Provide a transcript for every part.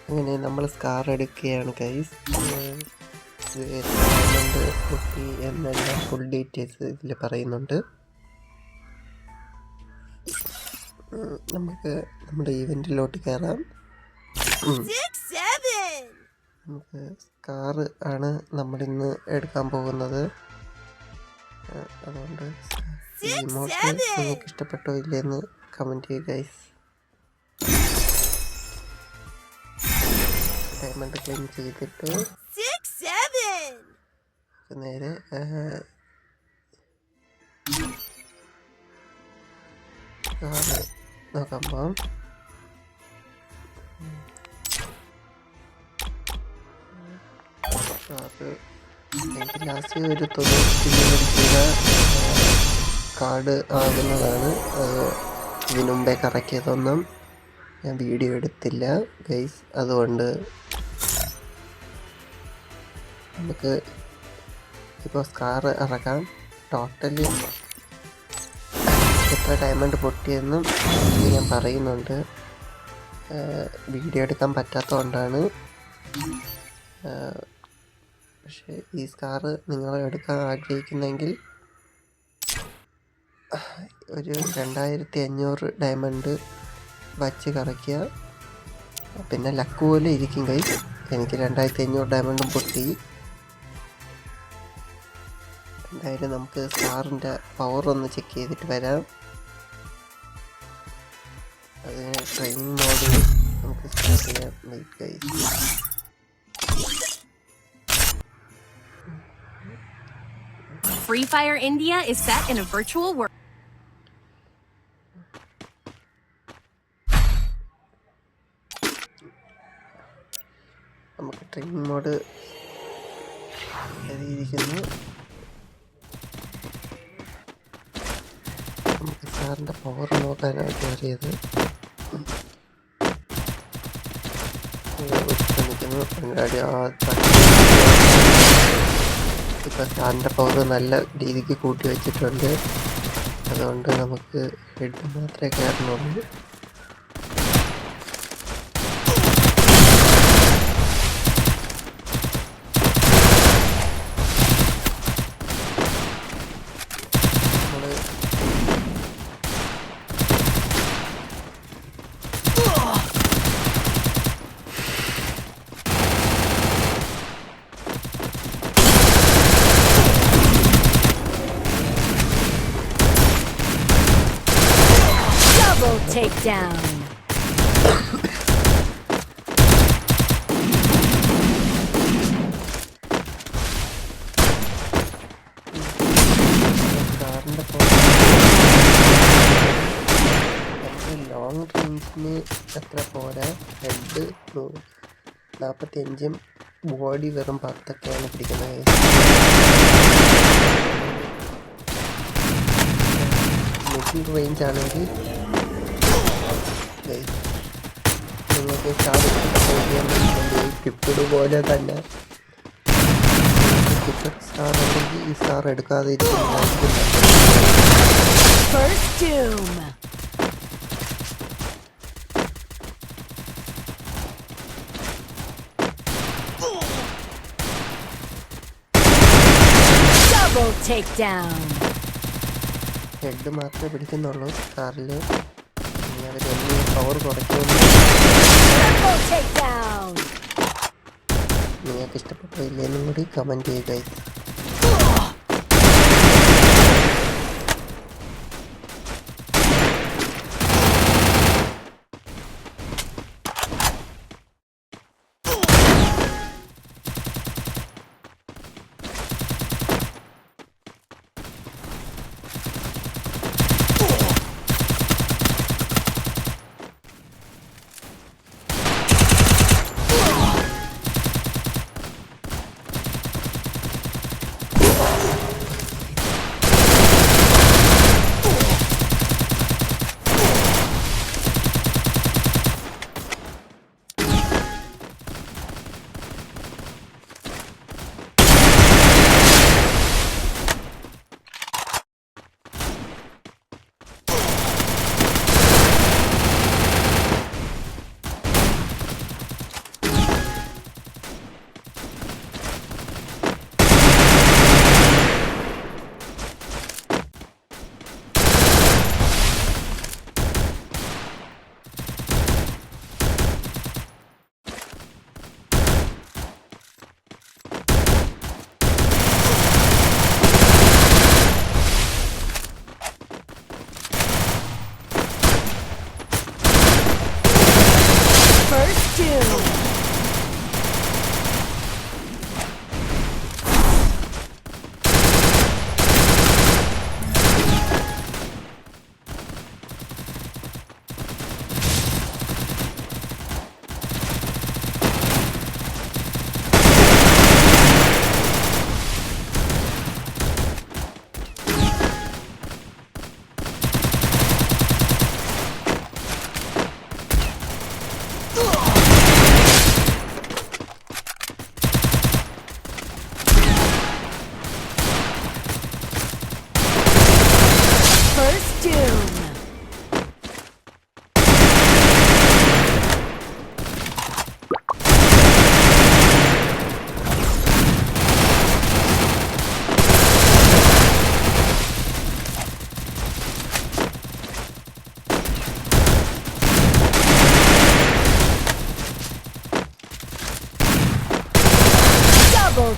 അങ്ങനെ നമ്മൾ സ്കാർ എടുക്കുകയാണ് ഗൈസ്. കുട്ടി എന്നെല്ലാം ഫുൾ ഡീറ്റെയിൽസ് ഇതിൽ പറയുന്നുണ്ട്. നമുക്ക് നമ്മുടെ ഈവെൻറ്റിലോട്ട് കയറാം. നമുക്ക് സ്കാർ ആണ് നമ്മളിന്ന് എടുക്കാൻ പോകുന്നത്. അതുകൊണ്ട് ഈ ഇമോട്ട് നിങ്ങൾക്ക് ഇഷ്ടപ്പെട്ടോ ഇല്ലെന്ന് കമൻറ്റ് ചെയ്യുക ഗൈസ്. ഡയമണ്ട് ക്ലെയിം ചെയ്തിട്ട് നേരെ നോക്കാൻ പോകാം. എനിക്ക് ലാസ്റ്റ് ഒരു 90 കാർഡ് ആകുന്നതാണ്. അത് ഇതിനു മുമ്പേ കറക്കിയതൊന്നും ഞാൻ വീഡിയോ എടുത്തില്ല ഗൈസ്. അതുകൊണ്ട് നമുക്ക് ഇപ്പോൾ സ്കാർ ഇറക്കാം. ടോട്ടല് എത്ര ഡയമണ്ട് പൊട്ടിയെന്നും ഞാൻ പറയുന്നുണ്ട്. വീഡിയോ എടുക്കാൻ പറ്റാത്തതുകൊണ്ടാണ്. പക്ഷേ ഈ സ്കാർ നിങ്ങൾ എടുക്കാൻ ആഗ്രഹിക്കുന്നെങ്കിൽ ഒരു 2500 ഡയമണ്ട് വച്ച് കറക്കുക. പിന്നെ ലക്ക് പോലെ ഇരിക്കും ഗൈസ്. എനിക്ക് 2500 ഡയമണ്ടും പൊട്ടി. എന്തായാലും നമുക്ക് സ്കാറിൻ്റെ പവർ ഒന്ന് ചെക്ക് ചെയ്തിട്ട് വരാം. അതിന് ട്രെയിനിങ് മോഡ് നമുക്ക് സ്റ്റാർട്ട് ചെയ്യാം. Wait guys. Free Fire India is set in a virtual world. നമുക്ക് ട്രെയിനിങ് മോഡ് എഴുതിയിരിക്കുന്നു. നമുക്ക് സാറിൻ്റെ പവർ നോക്കാനാണ് കയറിയത്. ശ്രമിക്കുന്നു. ഇപ്പം സാറിൻ്റെ പവർ നല്ല രീതിക്ക് കൂട്ടി വെച്ചിട്ടുണ്ട്. അതുകൊണ്ട് നമുക്ക് ഹെഡ് മാത്രമേ കയറുന്നുള്ളൂ. Takedown. ലോങ് റേഞ്ചിന് എത്ര പോരാ. ഹെഡ് 45 ബോഡി വെറും 10ഒക്കെയാണ് പിടിക്കുന്നത്. മിഡിൽ റേഞ്ച് ആണെങ്കിൽ നിങ്ങൾക്ക് കിപ്പിഡ് പോലെ തന്നെ കിപ്പിഡ് സ്റ്റാർ ഉണ്ടെങ്കിൽ ഈ സ്റ്റാർ എടുക്കാതെ ഹെഡ് മാത്രമേ പിടിക്കുന്നുള്ളൂ സ്റ്റാറിൽ. പവർ കുറയ്ക്കുന്നു. നിങ്ങൾക്ക് ഇഷ്ടപ്പെട്ടോ ഇല്ലെന്നും കൂടി കമൻറ്റ് ചെയ്യുക.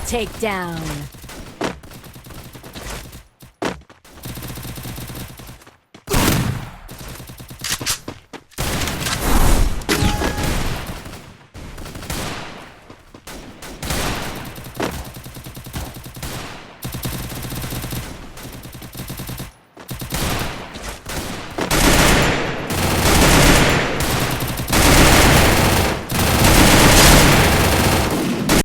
takedown.